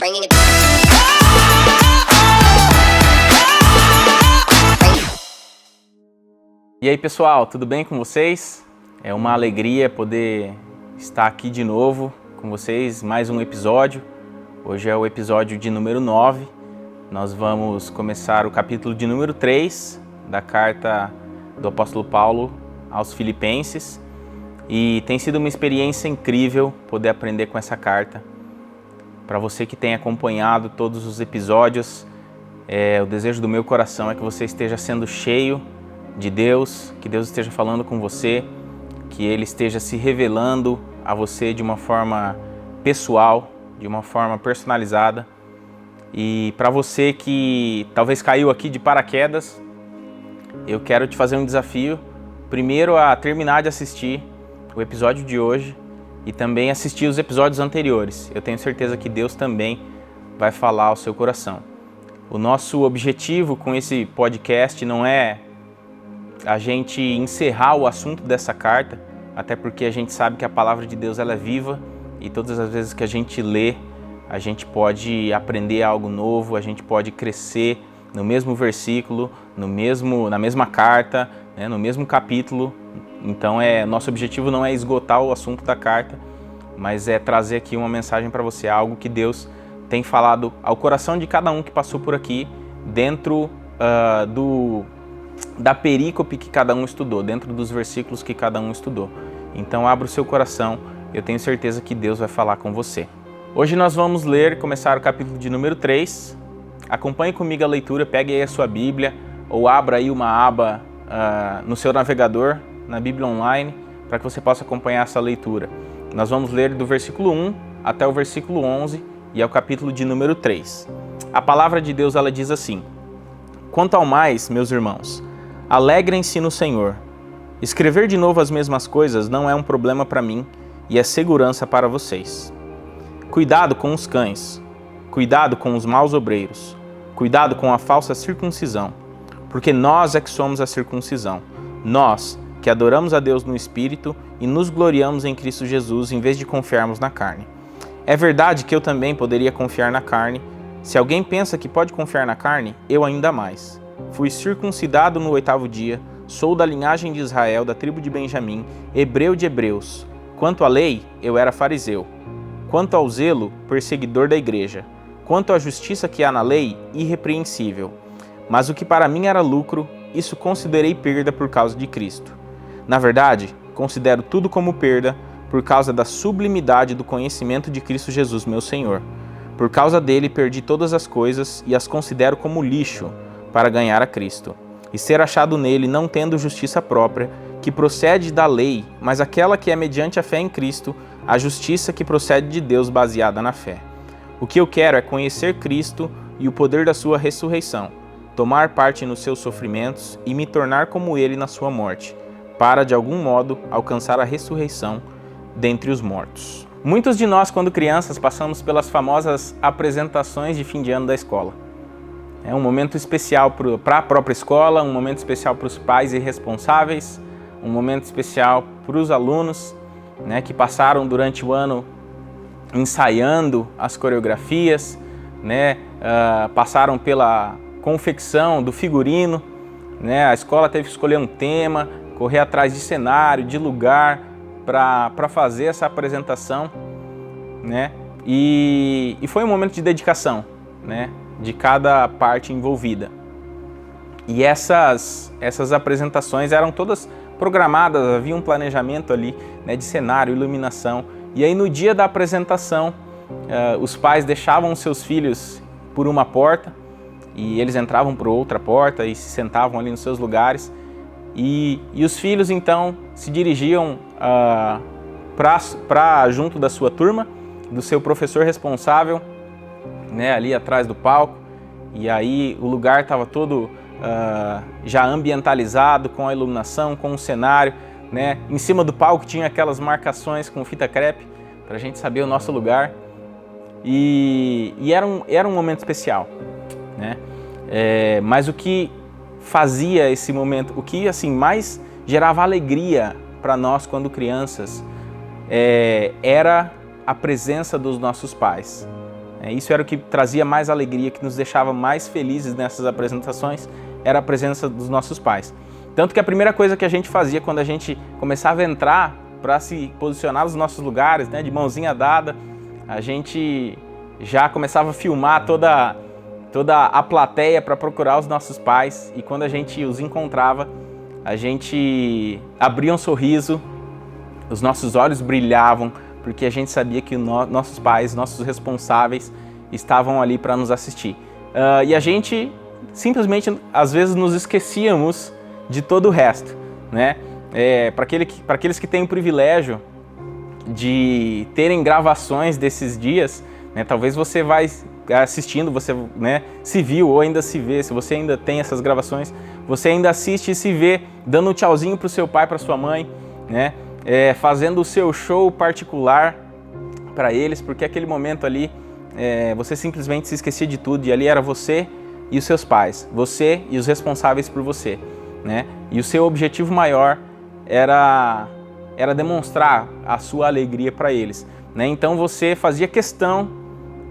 bringing it. E aí pessoal, tudo bem com vocês? É uma alegria poder estar aqui de novo com vocês, mais um episódio. Hoje é o episódio de número 9. Nós vamos começar o capítulo de número 3 da carta do apóstolo Paulo aos Filipenses. E tem sido uma experiência incrível poder aprender com essa carta. Para você que tem acompanhado todos os episódios, o desejo do meu coração é que você esteja sendo cheio de Deus, que Deus esteja falando com você, que Ele esteja se revelando a você de uma forma pessoal, de uma forma personalizada. E para você que talvez caiu aqui de paraquedas, eu quero te fazer um desafio, primeiro a terminar de assistir o episódio de hoje e também assistir os episódios anteriores. Eu tenho certeza que Deus também vai falar ao seu coração. O nosso objetivo com esse podcast não é a gente encerrar o assunto dessa carta, até porque a gente sabe que a palavra de Deus ela é viva e todas as vezes que a gente lê, a gente pode aprender algo novo, a gente pode crescer no mesmo versículo, na mesma carta, né, no mesmo capítulo. Então nosso objetivo não é esgotar o assunto da carta, mas é trazer aqui uma mensagem para você, algo que Deus tem falado ao coração de cada um que passou por aqui, dentro da perícope que cada um estudou, dentro dos versículos que cada um estudou. Então abra o seu coração, eu tenho certeza que Deus vai falar com você. Hoje nós vamos começar o capítulo de número 3. Acompanhe comigo a leitura, pegue aí a sua Bíblia ou abra aí uma aba no seu navegador, na Bíblia Online, para que você possa acompanhar essa leitura. Nós vamos ler do versículo 1 até o versículo 11 e é o capítulo de número 3. A palavra de Deus ela diz assim: Quanto ao mais, meus irmãos, alegrem-se no Senhor. Escrever de novo as mesmas coisas não é um problema para mim e é segurança para vocês. Cuidado com os cães, cuidado com os maus obreiros, cuidado com a falsa circuncisão, porque nós é que somos a circuncisão, nós que adoramos a Deus no Espírito e nos gloriamos em Cristo Jesus em vez de confiarmos na carne. É verdade que eu também poderia confiar na carne. Se alguém pensa que pode confiar na carne, eu ainda mais. Fui circuncidado no 8º dia, sou da linhagem de Israel, da tribo de Benjamim, hebreu de hebreus. Quanto à lei, eu era fariseu. Quanto ao zelo, perseguidor da igreja. Quanto à justiça que há na lei, irrepreensível. Mas o que para mim era lucro, isso considerei perda por causa de Cristo. Na verdade, considero tudo como perda por causa da sublimidade do conhecimento de Cristo Jesus, meu Senhor. Por causa dele perdi todas as coisas e as considero como lixo para ganhar a Cristo, e ser achado nele não tendo justiça própria, que procede da lei, mas aquela que é mediante a fé em Cristo, a justiça que procede de Deus baseada na fé. O que eu quero é conhecer Cristo e o poder da sua ressurreição, tomar parte nos seus sofrimentos e me tornar como ele na sua morte, para de algum modo alcançar a ressurreição dentre os mortos. Muitos de nós, quando crianças, passamos pelas famosas apresentações de fim de ano da escola. É um momento especial para a própria escola, um momento especial para os pais e responsáveis, um momento especial para os alunos, né, que passaram durante o ano ensaiando as coreografias, né, passaram pela confecção do figurino, né, a escola teve que escolher um tema, correr atrás de cenário, de lugar para fazer essa apresentação, né, e foi um momento de dedicação, né, de cada parte envolvida. E essas apresentações eram todas programadas, havia um planejamento ali, né, de cenário, iluminação. E aí no dia da apresentação, os pais deixavam seus filhos por uma porta e eles entravam por outra porta e se sentavam ali nos seus lugares. E os filhos então se dirigiam para junto da sua turma, do seu professor responsável, né, ali atrás do palco, e aí o lugar estava todo já ambientalizado, com a iluminação, com o cenário, né? Em cima do palco tinha aquelas marcações com fita crepe, para a gente saber o nosso lugar, e era um momento especial, né? Mas o que fazia esse momento, o que assim mais gerava alegria para nós quando crianças, era a presença dos nossos pais, Isso era o que trazia mais alegria, que nos deixava mais felizes nessas apresentações, era a presença dos nossos pais. Tanto que a primeira coisa que a gente fazia quando a gente começava a entrar para se posicionar nos nossos lugares, né, de mãozinha dada, a gente já começava a filmar toda a plateia para procurar os nossos pais, e quando a gente os encontrava, a gente abria um sorriso, os nossos olhos brilhavam, porque a gente sabia que nossos pais, nossos responsáveis, estavam ali para nos assistir. E a gente simplesmente, às vezes, nos esquecíamos de todo o resto, né? Para aqueles que têm o privilégio de terem gravações desses dias, né, talvez você vai assistindo, você, né, se viu ou ainda se vê, se você ainda tem essas gravações, você ainda assiste e se vê dando um tchauzinho para o seu pai, para sua mãe, né, fazendo o seu show particular para eles, porque aquele momento ali você simplesmente se esquecia de tudo, e ali era você e os seus pais, você e os responsáveis por você, né, e o seu objetivo maior era demonstrar a sua alegria para eles, né? Então você fazia questão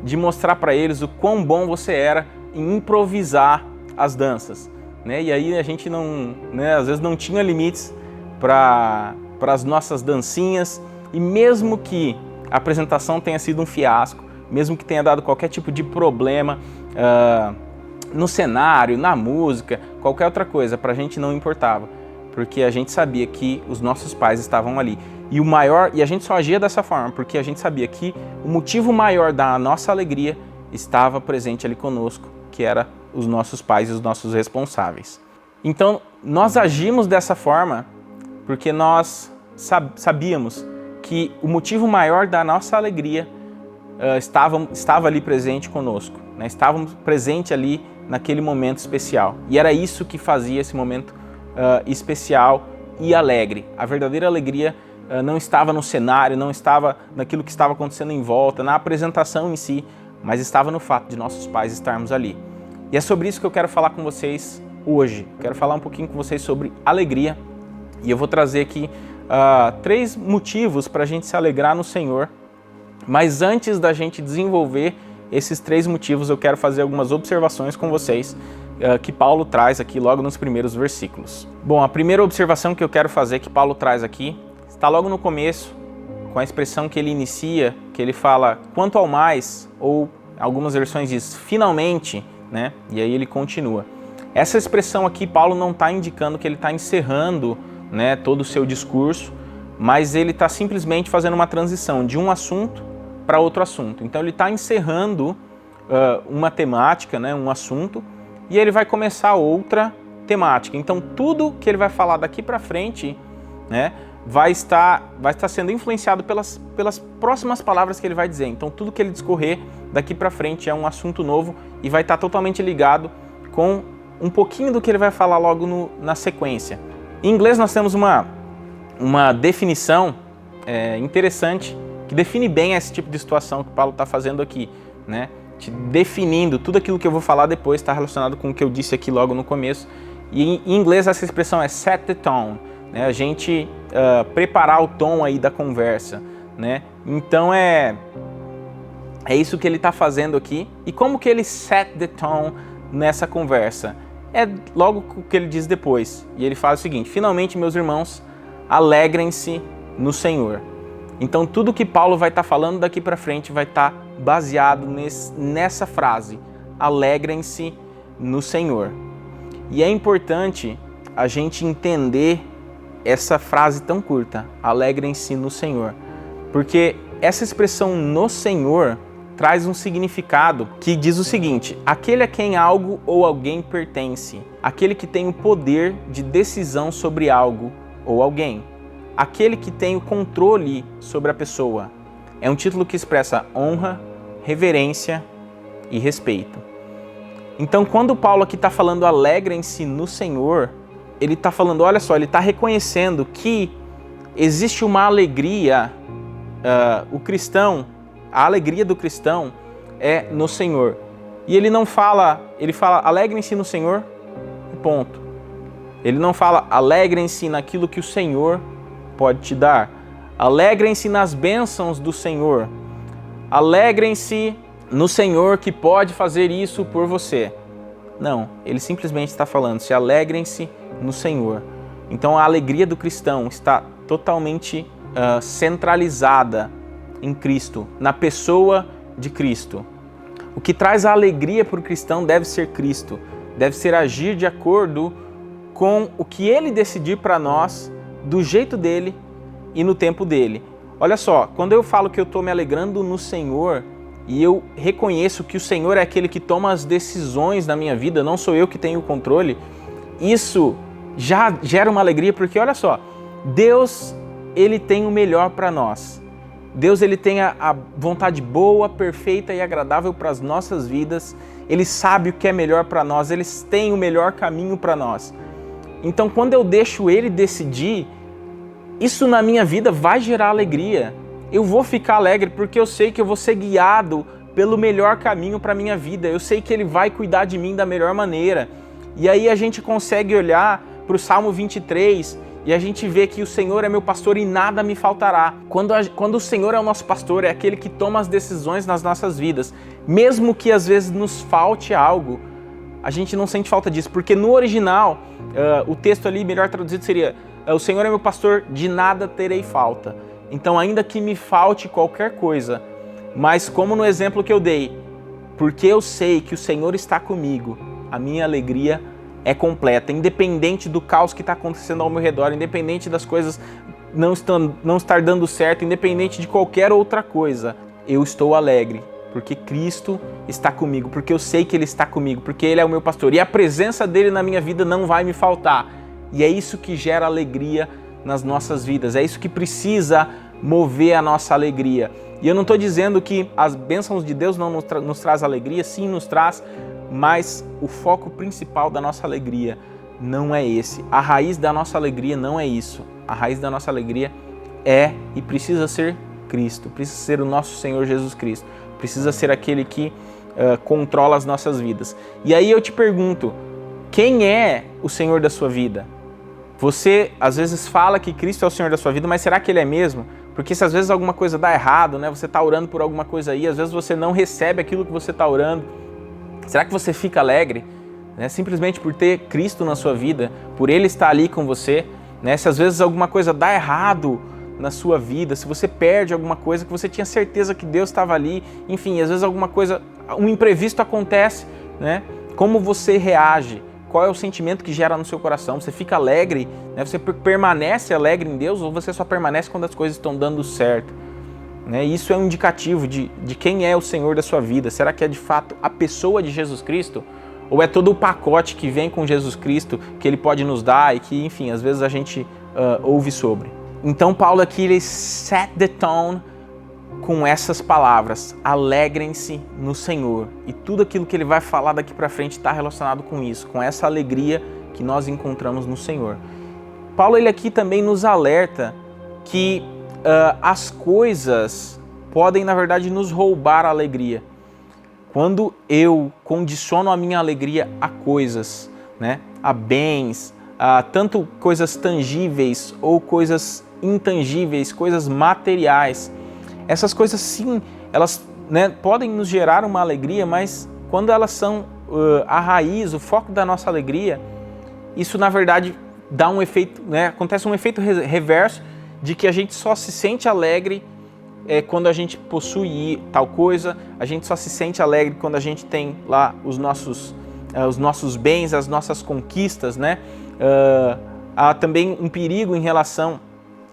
de mostrar para eles o quão bom você era em improvisar as danças, né? E aí a gente não, né, às vezes não tinha limites para as nossas dancinhas, e mesmo que a apresentação tenha sido um fiasco, mesmo que tenha dado qualquer tipo de problema no cenário, na música, qualquer outra coisa, para a gente não importava, porque a gente sabia que os nossos pais estavam ali. E a gente só agia dessa forma porque a gente sabia que o motivo maior da nossa alegria estava presente ali conosco, que era os nossos pais e os nossos responsáveis. Então, nós agimos dessa forma porque nós sabíamos que o motivo maior da nossa alegria estava ali presente conosco, né? Estávamos presentes ali naquele momento especial. E era isso que fazia esse momento especial e alegre. A verdadeira alegria não estava no cenário, não estava naquilo que estava acontecendo em volta, na apresentação em si, mas estava no fato de nossos pais estarmos ali. E é sobre isso que eu quero falar com vocês hoje. Quero falar um pouquinho com vocês sobre alegria, e eu vou trazer aqui 3 motivos para a gente se alegrar no Senhor. Mas antes da gente desenvolver esses 3 motivos, eu quero fazer algumas observações com vocês que Paulo traz aqui logo nos primeiros versículos. Bom, a primeira observação que eu quero fazer que Paulo traz aqui está logo no começo, com a expressão que ele inicia, que ele fala quanto ao mais, ou algumas versões diz finalmente, né? E aí ele continua. Essa expressão aqui, Paulo não está indicando que ele está encerrando, né, todo o seu discurso, mas ele está simplesmente fazendo uma transição de um assunto para outro assunto. Então ele está encerrando uma temática, né, um assunto, e ele vai começar outra temática. Então tudo que ele vai falar daqui para frente, né, vai estar sendo influenciado pelas próximas palavras que ele vai dizer. Então tudo que ele discorrer daqui para frente é um assunto novo e vai estar totalmente ligado com um pouquinho do que ele vai falar logo na sequência. Em inglês nós temos uma definição interessante que define bem esse tipo de situação que Paulo está fazendo aqui, né? Definindo tudo aquilo que eu vou falar depois está relacionado com o que eu disse aqui logo no começo. E em inglês essa expressão é set the tone, né? A gente preparar o tom aí da conversa, né? Então é isso que ele está fazendo aqui. E como que ele set the tone nessa conversa? É logo o que ele diz depois. E ele fala o seguinte: finalmente, meus irmãos, alegrem-se no Senhor. Então tudo que Paulo vai estar falando daqui para frente vai estar baseado nessa frase: alegrem-se no Senhor. E é importante a gente entender essa frase tão curta, alegrem-se no Senhor, porque essa expressão no Senhor traz um significado que diz o seguinte: aquele a quem algo ou alguém pertence, aquele que tem o poder de decisão sobre algo ou alguém, aquele que tem o controle sobre a pessoa. É um título que expressa honra, reverência e respeito. Então, quando Paulo aqui está falando alegrem-se no Senhor, ele está falando, olha só, ele está reconhecendo que existe uma alegria, o cristão, a alegria do cristão é no Senhor. E ele não fala, ele fala alegrem-se no Senhor, ponto. Ele não fala alegrem-se naquilo que o Senhor pode te dar. Alegrem-se nas bênçãos do Senhor. Alegrem-se no Senhor que pode fazer isso por você. Não, ele simplesmente está falando, se alegrem-se no Senhor. Então a alegria do cristão está totalmente centralizada em Cristo, na pessoa de Cristo. O que traz a alegria para o cristão deve ser Cristo, deve ser agir de acordo com o que Ele decidir para nós, do jeito dele e no tempo dele. Olha só, quando eu falo que eu estou me alegrando no Senhor e eu reconheço que o Senhor é aquele que toma as decisões na minha vida, não sou eu que tenho o controle, isso já gera uma alegria, porque olha só, Deus, Ele tem o melhor para nós. Deus, Ele tem a vontade boa, perfeita e agradável para as nossas vidas. Ele sabe o que é melhor para nós, Ele tem o melhor caminho para nós. Então, quando eu deixo Ele decidir, isso na minha vida vai gerar alegria. Eu vou ficar alegre porque eu sei que eu vou ser guiado pelo melhor caminho para a minha vida. Eu sei que Ele vai cuidar de mim da melhor maneira. E aí a gente consegue olhar para o Salmo 23 e a gente vê que o Senhor é meu pastor e nada me faltará. Quando o Senhor é o nosso pastor, é aquele que toma as decisões nas nossas vidas. Mesmo que às vezes nos falte algo, a gente não sente falta disso. Porque no original, o texto ali melhor traduzido seria: o Senhor é meu pastor, de nada terei falta. Então ainda que me falte qualquer coisa, mas como no exemplo que eu dei, porque eu sei que o Senhor está comigo, a minha alegria é completa, independente do caos que está acontecendo ao meu redor, independente das coisas não estar dando certo, independente de qualquer outra coisa, eu estou alegre, porque Cristo está comigo, porque eu sei que Ele está comigo, porque Ele é o meu pastor, e a presença dEle na minha vida não vai me faltar. E é isso que gera alegria nas nossas vidas, é isso que precisa mover a nossa alegria. E eu não estou dizendo que as bênçãos de Deus não nos traz alegria, sim, nos traz, mas o foco principal da nossa alegria não é esse. A raiz da nossa alegria não é isso. A raiz da nossa alegria é e precisa ser Cristo, precisa ser o nosso Senhor Jesus Cristo, precisa ser aquele que controla as nossas vidas. E aí eu te pergunto, quem é o Senhor da sua vida? Você às vezes fala que Cristo é o Senhor da sua vida, mas será que Ele é mesmo? Porque se às vezes alguma coisa dá errado, né? Você está orando por alguma coisa aí, às vezes você não recebe aquilo que você está orando, será que você fica alegre, né? Simplesmente por ter Cristo na sua vida, por Ele estar ali com você, né? Se às vezes alguma coisa dá errado na sua vida, se você perde alguma coisa que você tinha certeza que Deus estava ali, enfim, às vezes alguma coisa, um imprevisto acontece, né? Como você reage? Qual é o sentimento que gera no seu coração? Você fica alegre, né? Você permanece alegre em Deus ou você só permanece quando as coisas estão dando certo? Né? Isso é um indicativo de quem é o Senhor da sua vida. Será que é de fato a pessoa de Jesus Cristo? Ou é todo o pacote que vem com Jesus Cristo que Ele pode nos dar e que, enfim, às vezes a gente ouve sobre? Então Paulo aqui, ele set the tone com essas palavras: alegrem-se no Senhor. E tudo aquilo que ele vai falar daqui para frente está relacionado com isso, com essa alegria que nós encontramos no Senhor. Paulo, ele aqui também nos alerta que as coisas podem, na verdade, nos roubar a alegria. Quando eu condiciono a minha alegria a coisas, né, a bens, a tanto coisas tangíveis ou coisas intangíveis, coisas materiais, essas coisas sim, elas, né, podem nos gerar uma alegria, mas quando elas são a raiz, o foco da nossa alegria, isso na verdade dá um efeito, né, acontece um efeito reverso de que a gente só se sente alegre quando a gente possui tal coisa, a gente só se sente alegre quando a gente tem lá os nossos bens, as nossas conquistas, né? Há também um perigo em relação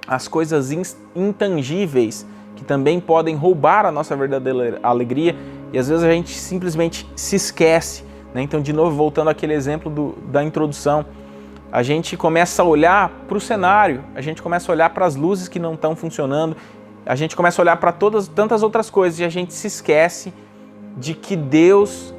às coisas intangíveis que também podem roubar a nossa verdadeira alegria e às vezes a gente simplesmente se esquece, né? Então, de novo, voltando àquele exemplo da introdução, a gente começa a olhar para o cenário, a gente começa a olhar para as luzes que não estão funcionando, a gente começa a olhar para tantas outras coisas e a gente se esquece de que Deus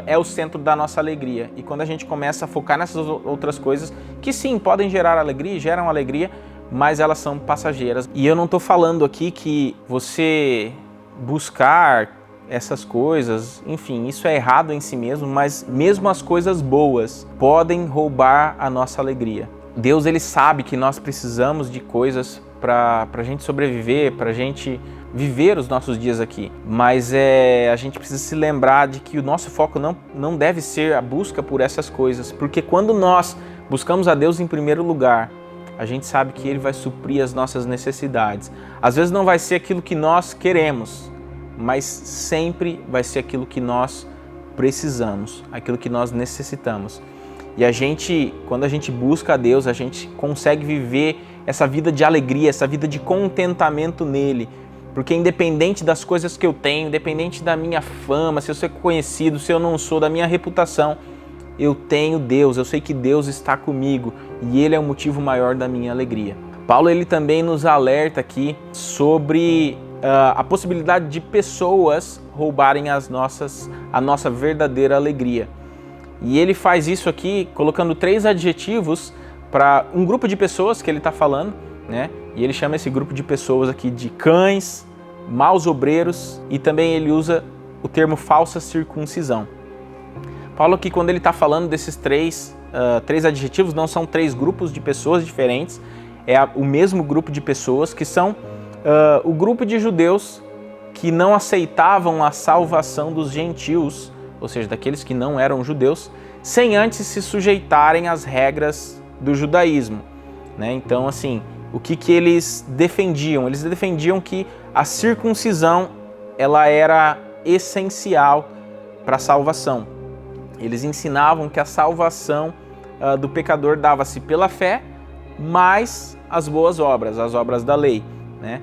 é o centro da nossa alegria. E quando a gente começa a focar nessas outras coisas, que sim, podem gerar alegria, geram alegria, mas elas são passageiras. E eu não estou falando aqui que você buscar essas coisas, enfim, isso é errado em si mesmo, mas mesmo as coisas boas podem roubar a nossa alegria. Deus, ele sabe que nós precisamos de coisas para a gente sobreviver, para a gente viver os nossos dias aqui. Mas a gente precisa se lembrar de que o nosso foco não deve ser a busca por essas coisas, porque quando nós buscamos a Deus em primeiro lugar, a gente sabe que Ele vai suprir as nossas necessidades. Às vezes não vai ser aquilo que nós queremos, mas sempre vai ser aquilo que nós precisamos, aquilo que nós necessitamos. E quando a gente busca a Deus, a gente consegue viver essa vida de alegria, essa vida de contentamento nele. Porque independente das coisas que eu tenho, independente da minha fama, se eu sou conhecido, se eu não sou, da minha reputação, eu tenho Deus, eu sei que Deus está comigo e Ele é o motivo maior da minha alegria. Paulo ele também nos alerta aqui sobre a possibilidade de pessoas roubarem a nossa verdadeira alegria. E ele faz isso aqui colocando 3 adjetivos para um grupo de pessoas que ele está falando, né? E ele chama esse grupo de pessoas aqui de cães, maus obreiros, e também ele usa o termo falsa circuncisão. Paulo aqui, quando ele está falando desses três adjetivos, não são 3 grupos de pessoas diferentes, é o mesmo grupo de pessoas que são o grupo de judeus que não aceitavam a salvação dos gentios, ou seja, daqueles que não eram judeus, sem antes se sujeitarem às regras do judaísmo, né? Então, assim, o que eles defendiam? Eles defendiam que a circuncisão ela era essencial para a salvação. Eles ensinavam que a salvação do pecador dava-se pela fé, mais as boas obras, as obras da lei, né?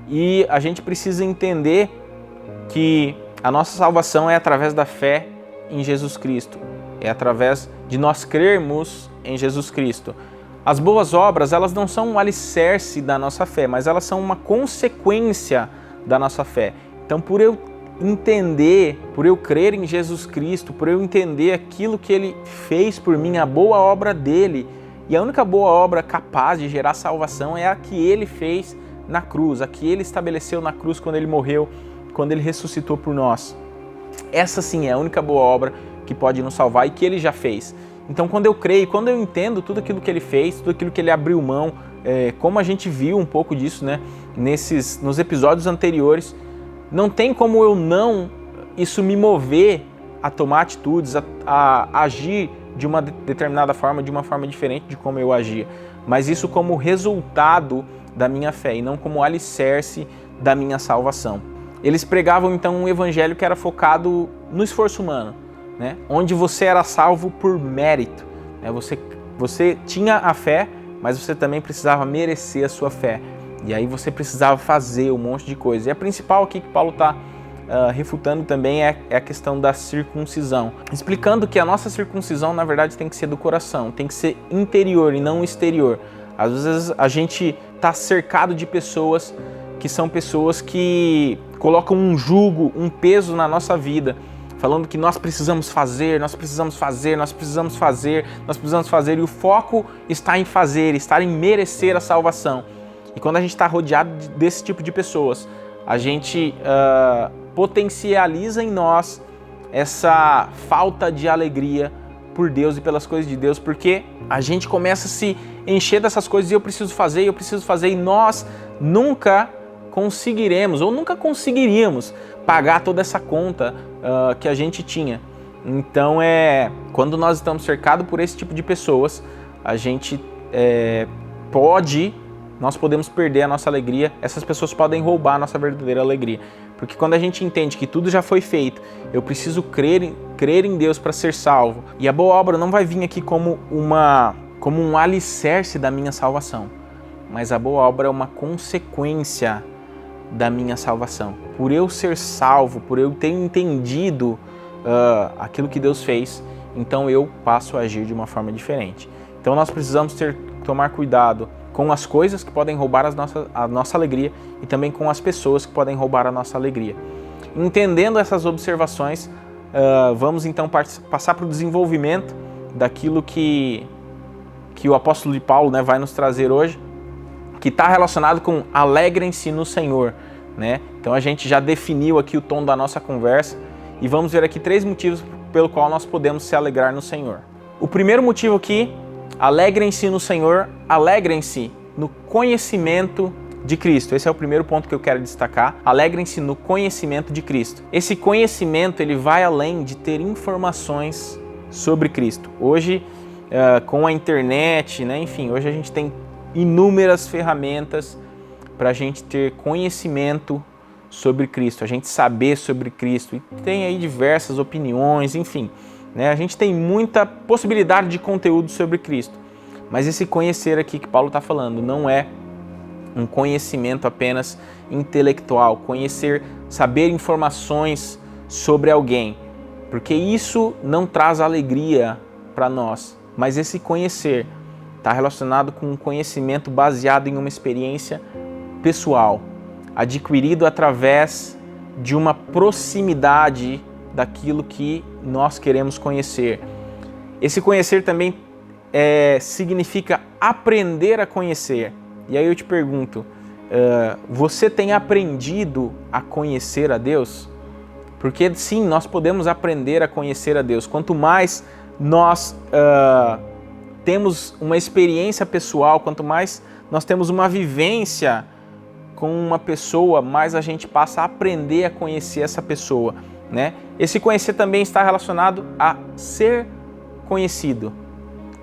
E a gente precisa entender que a nossa salvação é através da fé em Jesus Cristo, é através de nós crermos em Jesus Cristo. As boas obras, elas não são um alicerce da nossa fé, mas elas são uma consequência da nossa fé. Então, por eu entender, por eu crer em Jesus Cristo, por eu entender aquilo que Ele fez por mim, a boa obra dEle, e a única boa obra capaz de gerar salvação é a que Ele fez na cruz, a que Ele estabeleceu na cruz quando Ele morreu, quando Ele ressuscitou por nós. Essa sim é a única boa obra que pode nos salvar e que Ele já fez. Então, quando eu creio, quando eu entendo tudo aquilo que Ele fez, tudo aquilo que Ele abriu mão, como a gente viu um pouco disso, né, nos episódios anteriores, não tem como isso me mover a tomar atitudes, a agir de uma determinada forma, de uma forma diferente de como eu agia, mas isso como resultado da minha fé e não como alicerce da minha salvação. Eles pregavam então um evangelho que era focado no esforço humano, né? Onde você era salvo por mérito, né? Você tinha a fé, mas você também precisava merecer a sua fé. E aí você precisava fazer um monte de coisa. E a principal aqui que Paulo está refutando também é a questão da circuncisão. Explicando que a nossa circuncisão, na verdade, tem que ser do coração, tem que ser interior e não exterior. Às vezes a gente está cercado de pessoas que são pessoas que colocam um jugo, um peso na nossa vida, falando que nós precisamos fazer, e o foco está em fazer, está em merecer a salvação. E quando a gente está rodeado desse tipo de pessoas, a gente potencializa em nós essa falta de alegria por Deus e pelas coisas de Deus, porque a gente começa a se encher dessas coisas e eu preciso fazer, e nós nunca conseguiremos ou nunca conseguiríamos pagar toda essa conta que a gente tinha. Então, quando nós estamos cercados por esse tipo de pessoas, a gente nós podemos perder a nossa alegria, essas pessoas podem roubar a nossa verdadeira alegria. Porque quando a gente entende que tudo já foi feito, eu preciso crer em Deus para ser salvo. E a boa obra não vai vir aqui como um alicerce da minha salvação, mas a boa obra é uma consequência da minha salvação. Por eu ser salvo, por eu ter entendido aquilo que Deus fez, então eu passo a agir de uma forma diferente. Então nós precisamos tomar cuidado com as coisas que podem roubar a nossa alegria e também com as pessoas que podem roubar a nossa alegria. Entendendo essas observações, vamos então passar para o desenvolvimento daquilo que o apóstolo de Paulo, né, vai nos trazer hoje, que está relacionado com alegrem-se no Senhor, né? Então a gente já definiu aqui o tom da nossa conversa e vamos ver aqui 3 motivos pelo qual nós podemos se alegrar no Senhor. O primeiro motivo aqui, alegrem-se no Senhor, alegrem-se no conhecimento de Cristo. Esse é o primeiro ponto que eu quero destacar. Alegrem-se no conhecimento de Cristo. Esse conhecimento, ele vai além de ter informações sobre Cristo. Hoje, com a internet, né, enfim, hoje a gente tem inúmeras ferramentas para a gente ter conhecimento sobre Cristo, a gente saber sobre Cristo. E tem aí diversas opiniões, enfim, né, a gente tem muita possibilidade de conteúdo sobre Cristo. Mas esse conhecer aqui que Paulo está falando não é um conhecimento apenas intelectual, conhecer, saber informações sobre alguém, porque isso não traz alegria para nós, mas esse conhecer está relacionado com um conhecimento baseado em uma experiência pessoal, adquirido através de uma proximidade daquilo que nós queremos conhecer. Esse conhecer também significa aprender a conhecer. E aí eu te pergunto, você tem aprendido a conhecer a Deus? Porque sim, nós podemos aprender a conhecer a Deus. Quanto mais nós temos uma experiência pessoal, quanto mais nós temos uma vivência com uma pessoa, mais a gente passa a aprender a conhecer essa pessoa, né? Esse conhecer também está relacionado a ser conhecido.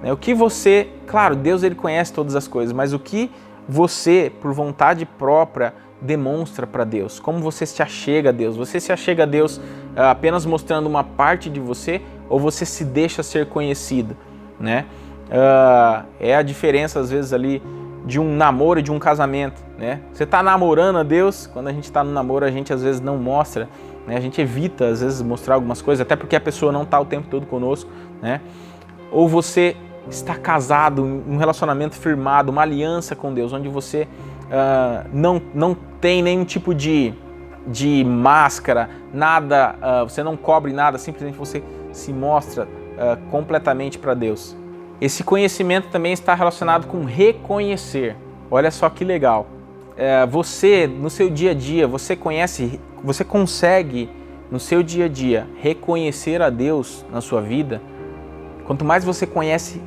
O que você, claro, Deus ele conhece todas as coisas, mas o que você, por vontade própria, demonstra para Deus? Como você se achega a Deus? Você se achega a Deus apenas mostrando uma parte de você ou você se deixa ser conhecido, né? É a diferença às vezes ali de um namoro e de um casamento, né? Você está namorando a Deus, quando a gente está no namoro a gente às vezes não mostra, né? A gente evita às vezes mostrar algumas coisas, até porque a pessoa não está o tempo todo conosco, né? Ou você está casado, um relacionamento firmado, uma aliança com Deus, onde você não tem nenhum tipo de máscara, nada, você não cobre nada, simplesmente você se mostra completamente para Deus. Esse conhecimento também está relacionado com reconhecer. Olha só que legal. Você, no seu dia a dia, você consegue, no seu dia a dia, reconhecer a Deus na sua vida? Quanto mais você conhece,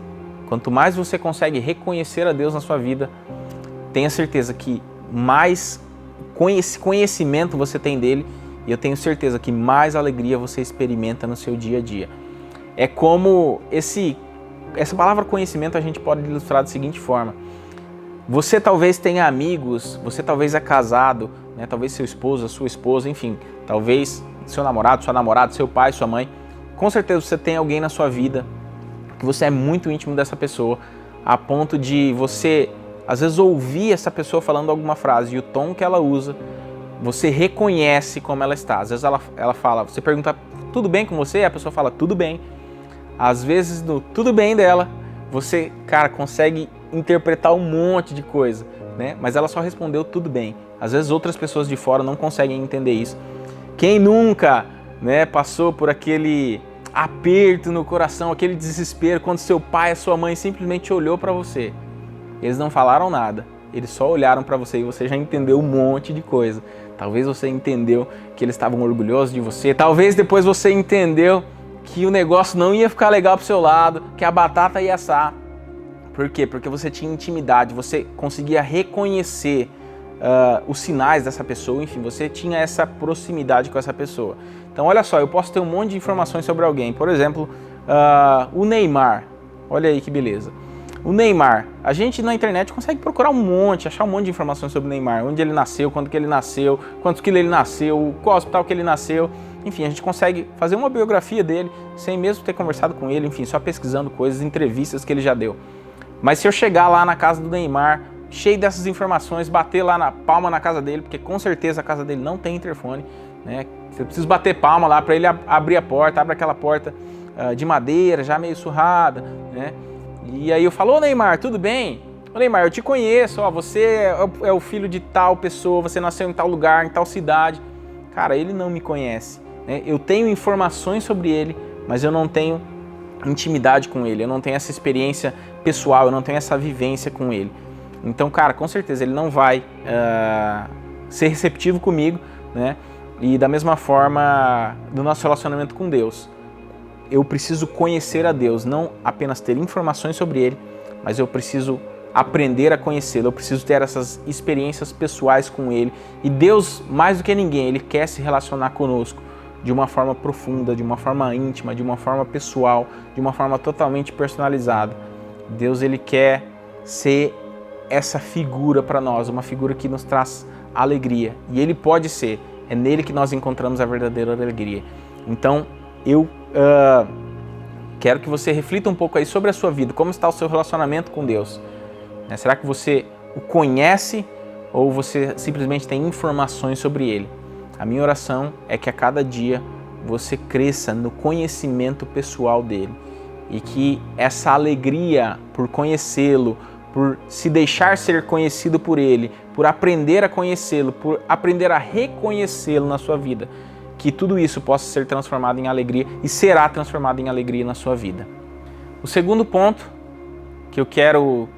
quanto mais você consegue reconhecer a Deus na sua vida, tenha certeza que mais conhecimento você tem dele, e eu tenho certeza que mais alegria você experimenta no seu dia a dia. É como essa palavra conhecimento a gente pode ilustrar da seguinte forma. Você talvez tenha amigos, você talvez é casado, né? Talvez seu esposo, sua esposa, enfim, talvez seu namorado, sua namorada, seu pai, sua mãe. Com certeza você tem alguém na sua vida que você é muito íntimo dessa pessoa, a ponto de você, às vezes, ouvir essa pessoa falando alguma frase e o tom que ela usa, você reconhece como ela está. Às vezes ela fala, você pergunta, tudo bem com você? A pessoa fala, tudo bem. Às vezes, no tudo bem dela, você, cara, consegue interpretar um monte de coisa, né? Mas ela só respondeu tudo bem. Às vezes outras pessoas de fora não conseguem entender isso. Quem nunca, né, passou por aquele aperto no coração, aquele desespero, quando seu pai e sua mãe simplesmente olhou para você? Eles não falaram nada, eles só olharam para você e você já entendeu um monte de coisa. Talvez você entendeu que eles estavam orgulhosos de você, talvez depois você entendeu que o negócio não ia ficar legal pro seu lado, que a batata ia assar. Por quê? Porque você tinha intimidade, você conseguia reconhecer os sinais dessa pessoa, enfim, você tinha essa proximidade com essa pessoa. Então olha só, eu posso ter um monte de informações sobre alguém, por exemplo, o Neymar, olha aí que beleza. O Neymar, a gente na internet consegue procurar achar um monte de informações sobre o Neymar, onde ele nasceu, quando que ele nasceu, quantos quilos ele nasceu, qual hospital que ele nasceu, enfim, a gente consegue fazer uma biografia dele, sem mesmo ter conversado com ele, enfim, só pesquisando coisas, entrevistas que ele já deu. Mas se eu chegar lá na casa do Neymar, cheio dessas informações, bater lá na palma na casa dele, porque com certeza a casa dele não tem interfone, né? Você precisa bater palma lá para ele abrir a porta, abre aquela porta de madeira, já meio surrada, né? E aí eu falo, ô Neymar, tudo bem? Ô Neymar, eu te conheço, ó, você é o filho de tal pessoa, você nasceu em tal lugar, em tal cidade. Cara, ele não me conhece, né? Eu tenho informações sobre ele, mas eu não tenho intimidade com ele, eu não tenho essa experiência pessoal, eu não tenho essa vivência com ele. Então, cara, com certeza ele não vai ser receptivo comigo, né? E da mesma forma, no nosso relacionamento com Deus, eu preciso conhecer a Deus, não apenas ter informações sobre Ele, mas eu preciso aprender a conhecê-lo, eu preciso ter essas experiências pessoais com Ele. E Deus, mais do que ninguém, Ele quer se relacionar conosco de uma forma profunda, de uma forma íntima, de uma forma pessoal, de uma forma totalmente personalizada. Deus, Ele quer ser essa figura para nós, uma figura que nos traz alegria. E Ele pode ser, é nele que nós encontramos a verdadeira alegria. Então, eu quero que você reflita um pouco aí sobre a sua vida, como está o seu relacionamento com Deus. Será que você o conhece ou você simplesmente tem informações sobre Ele? A minha oração é que a cada dia você cresça no conhecimento pessoal dEle e que essa alegria por conhecê-lo, por se deixar ser conhecido por Ele, por aprender a conhecê-lo, por aprender a reconhecê-lo na sua vida, que tudo isso possa ser transformado em alegria e será transformado em alegria na sua vida. O segundo ponto que eu quero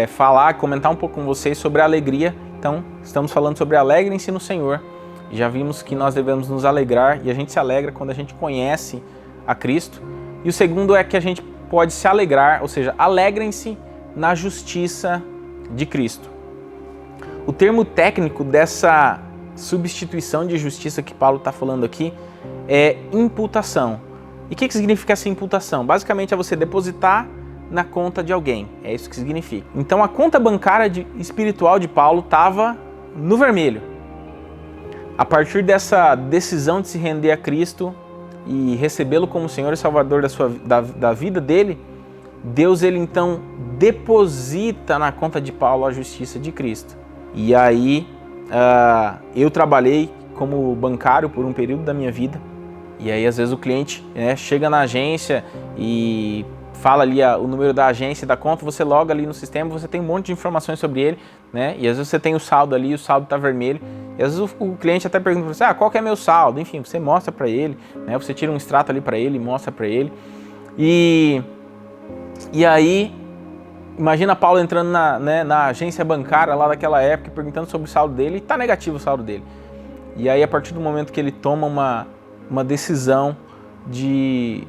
falar, comentar um pouco com vocês sobre a alegria. Então, estamos falando sobre alegrem-se no Senhor. Já vimos que nós devemos nos alegrar e a gente se alegra quando a gente conhece a Cristo. E o segundo é que a gente pode se alegrar, ou seja, alegrem-se na justiça de Cristo. O termo técnico dessa substituição de justiça que Paulo está falando aqui é imputação. E o que significa essa imputação? Basicamente é você depositar na conta de alguém, é isso que significa. Então a conta bancária espiritual de Paulo estava no vermelho. A partir dessa decisão de se render a Cristo e recebê-lo como Senhor e Salvador da vida dele, Deus ele então deposita na conta de Paulo a justiça de Cristo. E aí eu trabalhei como bancário por um período da minha vida, e aí às vezes o cliente chega na agência e fala ali o número da agência, da conta, você loga ali no sistema, você tem um monte de informações sobre ele, né? E às vezes você tem o saldo ali, o saldo está vermelho, e às vezes o cliente até pergunta para você, qual que é meu saldo? Enfim, você mostra para ele, né? Você tira um extrato ali para ele, mostra para ele, e aí, imagina Paulo entrando na agência bancária lá daquela época, perguntando sobre o saldo dele, e está negativo o saldo dele. E aí, a partir do momento que ele toma uma decisão de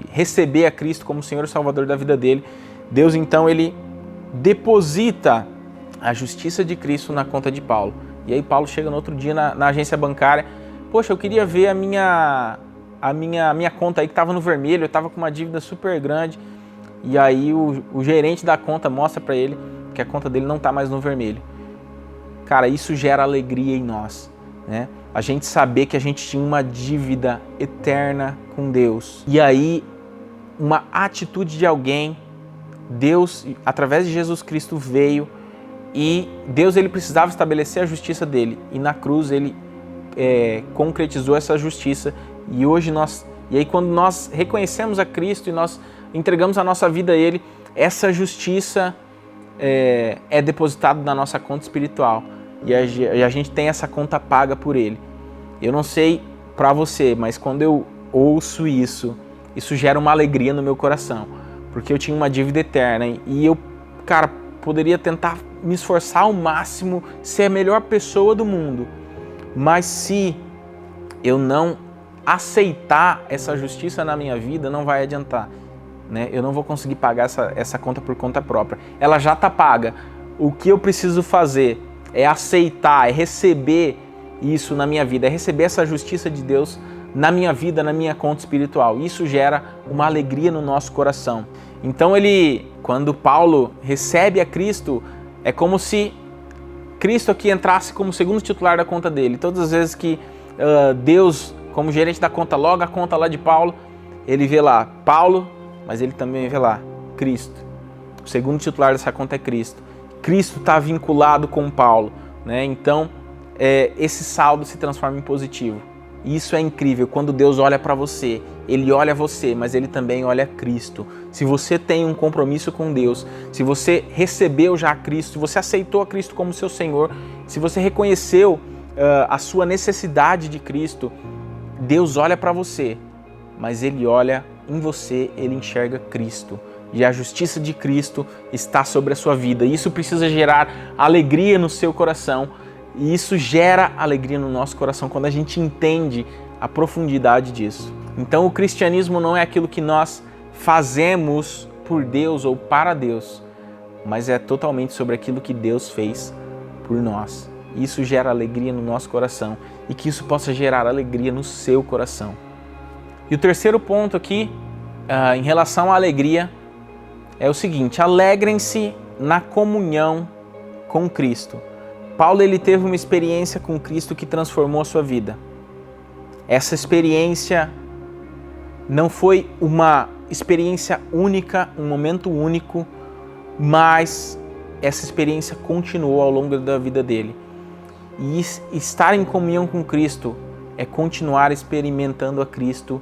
receber a Cristo como Senhor e Salvador da vida dele, Deus então ele deposita a justiça de Cristo na conta de Paulo. E aí Paulo chega no outro dia na agência bancária, poxa, eu queria ver a minha conta aí que estava no vermelho, eu estava com uma dívida super grande, e aí o gerente da conta mostra para ele que a conta dele não está mais no vermelho. Cara, isso gera alegria em nós, né? A gente saber que a gente tinha uma dívida eterna com Deus. E aí, uma atitude de alguém, Deus, através de Jesus Cristo, veio e Deus ele precisava estabelecer a justiça dele. E na cruz ele concretizou essa justiça. E hoje e aí quando nós reconhecemos a Cristo e nós entregamos a nossa vida a Ele, essa justiça é depositada na nossa conta espiritual. E a gente tem essa conta paga por Ele. Eu não sei para você, mas quando eu ouço isso gera uma alegria no meu coração. Porque eu tinha uma dívida eterna e eu, cara, poderia tentar me esforçar ao máximo, ser a melhor pessoa do mundo. Mas se eu não aceitar essa justiça na minha vida, não vai adiantar, né? Eu não vou conseguir pagar essa conta por conta própria. Ela já está paga. O que eu preciso fazer é aceitar, é receber isso na minha vida, é receber essa justiça de Deus na minha vida, na minha conta espiritual. Isso gera uma alegria no nosso coração. Então quando Paulo recebe a Cristo, é como se Cristo aqui entrasse como segundo titular da conta dele. Todas as vezes que Deus, como gerente da conta, loga a conta lá de Paulo, ele vê lá Paulo, mas ele também vê lá Cristo. O segundo titular dessa conta é Cristo. Cristo está vinculado com Paulo, né? Então, esse saldo se transforma em positivo. E isso é incrível. Quando Deus olha para você, Ele olha você, mas Ele também olha Cristo. Se você tem um compromisso com Deus, se você recebeu já a Cristo, se você aceitou a Cristo como seu Senhor, se você reconheceu a sua necessidade de Cristo, Deus olha para você, mas Ele olha em você, Ele enxerga Cristo. E a justiça de Cristo está sobre a sua vida. Isso precisa gerar alegria no seu coração. E isso gera alegria no nosso coração quando a gente entende a profundidade disso. Então o cristianismo não é aquilo que nós fazemos por Deus ou para Deus, mas é totalmente sobre aquilo que Deus fez por nós. Isso gera alegria no nosso coração e que isso possa gerar alegria no seu coração. E o terceiro ponto aqui, em relação à alegria, é o seguinte: alegrem-se na comunhão com Cristo. Paulo ele teve uma experiência com Cristo que transformou a sua vida. Essa experiência não foi uma experiência única, um momento único, mas essa experiência continuou ao longo da vida dele. E estar em comunhão com Cristo é continuar experimentando a Cristo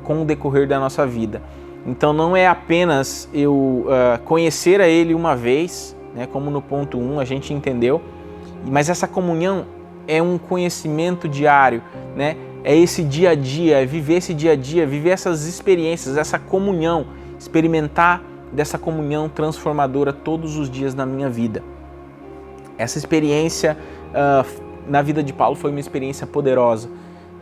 com o decorrer da nossa vida. Então não é apenas eu conhecer a Ele uma vez, né, como no ponto 1 a gente entendeu, mas essa comunhão é um conhecimento diário, né? É esse dia a dia, é viver esse dia a dia, viver essas experiências, essa comunhão, experimentar dessa comunhão transformadora todos os dias na minha vida. Essa experiência na vida de Paulo foi uma experiência poderosa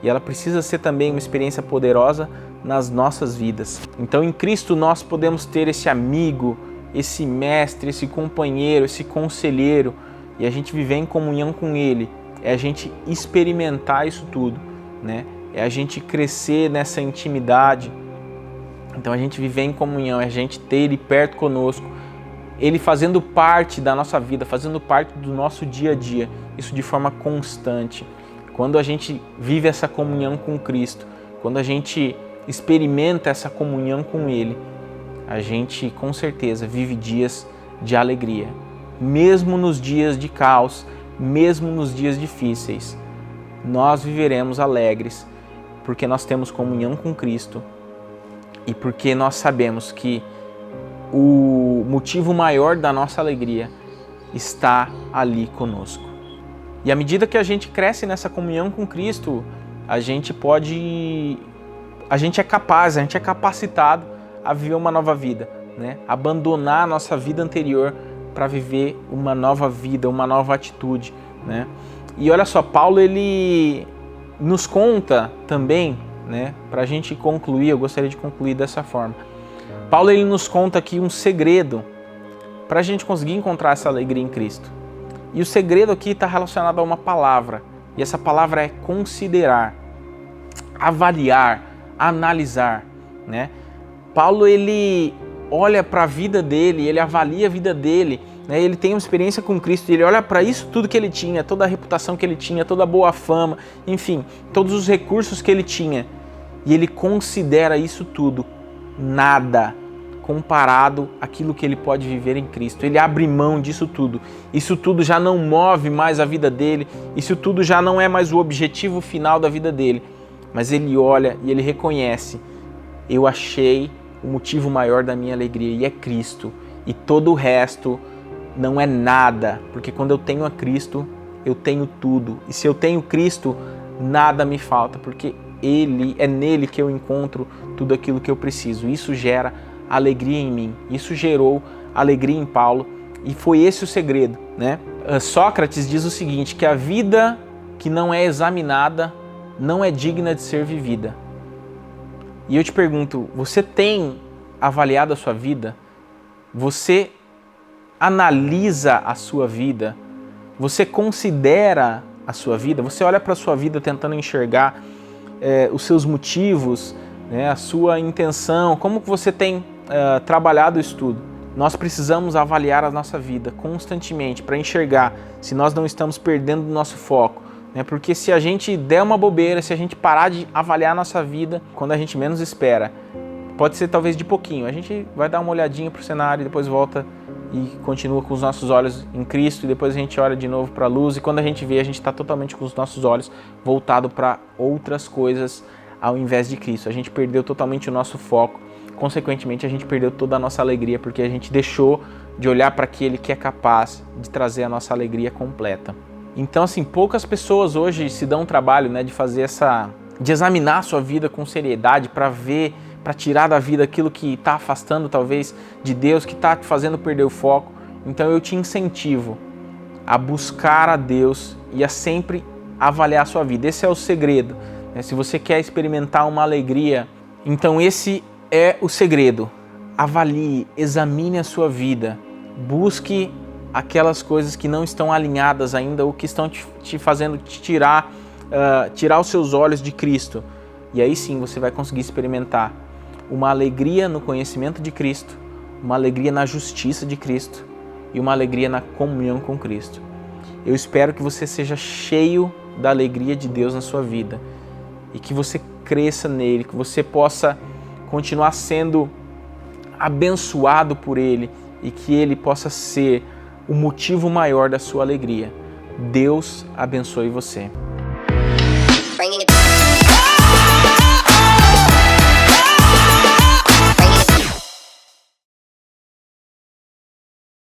e ela precisa ser também uma experiência poderosa nas nossas vidas. Então em Cristo nós podemos ter esse amigo, esse mestre, esse companheiro, esse conselheiro, e a gente viver em comunhão com Ele, é a gente experimentar isso tudo, né? É a gente crescer nessa intimidade. Então a gente viver em comunhão, é a gente ter Ele perto conosco, Ele fazendo parte da nossa vida, fazendo parte do nosso dia a dia, isso de forma constante. Quando a gente vive essa comunhão com Cristo, quando a gente experimenta essa comunhão com Ele, a gente com certeza vive dias de alegria. Mesmo nos dias de caos, mesmo nos dias difíceis, nós viveremos alegres, porque nós temos comunhão com Cristo e porque nós sabemos que o motivo maior da nossa alegria está ali conosco. E à medida que a gente cresce nessa comunhão com Cristo, a gente é capaz, a gente é capacitado a viver uma nova vida, né? Abandonar a nossa vida anterior para viver uma nova vida, uma nova atitude, né? E olha só, Paulo ele nos conta também, né? Para a gente concluir, eu gostaria de concluir dessa forma. Paulo ele nos conta aqui um segredo para a gente conseguir encontrar essa alegria em Cristo. E o segredo aqui está relacionado a uma palavra, e essa palavra é considerar, avaliar, analisar, né? Paulo ele olha para a vida dele, ele avalia a vida dele, né? Ele tem uma experiência com Cristo, ele olha para isso tudo que ele tinha, toda a reputação que ele tinha, toda a boa fama, enfim, todos os recursos que ele tinha, e ele considera isso tudo nada comparado àquilo que ele pode viver em Cristo. Ele abre mão disso tudo. Isso tudo já não move mais a vida dele, isso tudo já não é mais o objetivo final da vida dele, mas ele olha e ele reconhece: eu achei o motivo maior da minha alegria e é Cristo, e todo o resto não é nada, porque quando eu tenho a Cristo, eu tenho tudo, e se eu tenho Cristo, nada me falta, porque é nele que eu encontro tudo aquilo que eu preciso. Isso gera alegria em mim, isso gerou alegria em Paulo, e foi esse o segredo, né? Sócrates diz o seguinte, que a vida que não é examinada não é digna de ser vivida. E eu te pergunto, você tem avaliado a sua vida? Você analisa a sua vida? Você considera a sua vida? Você olha para a sua vida tentando enxergar os seus motivos, né, a sua intenção, como que você tem trabalhado isso tudo? Nós precisamos avaliar a nossa vida constantemente para enxergar se nós não estamos perdendo o nosso foco, né? Porque se a gente der uma bobeira, se a gente parar de avaliar a nossa vida quando a gente menos espera, pode ser talvez de pouquinho, a gente vai dar uma olhadinha para o cenário e depois volta e continua com os nossos olhos em Cristo, e depois a gente olha de novo para a luz, e quando a gente vê, a gente está totalmente com os nossos olhos voltados para outras coisas ao invés de Cristo. A gente perdeu totalmente o nosso foco, consequentemente a gente perdeu toda a nossa alegria, porque a gente deixou de olhar para aquele que é capaz de trazer a nossa alegria completa. Então, assim, poucas pessoas hoje se dão o trabalho, né, de examinar a sua vida com seriedade para ver, para tirar da vida aquilo que está afastando talvez de Deus, que está te fazendo perder o foco. Então eu te incentivo a buscar a Deus e a sempre avaliar a sua vida. Esse é o segredo, né? Se você quer experimentar uma alegria, então esse é o segredo. Avalie, examine a sua vida Busque aquelas coisas que não estão alinhadas ainda ou que estão te fazendo tirar os seus olhos de Cristo. E aí sim você vai conseguir experimentar uma alegria no conhecimento de Cristo, uma alegria na justiça de Cristo e uma alegria na comunhão com Cristo. Eu espero que você seja cheio da alegria de Deus na sua vida e que você cresça nele, que você possa continuar sendo abençoado por ele e que ele possa ser o motivo maior da sua alegria. Deus abençoe você.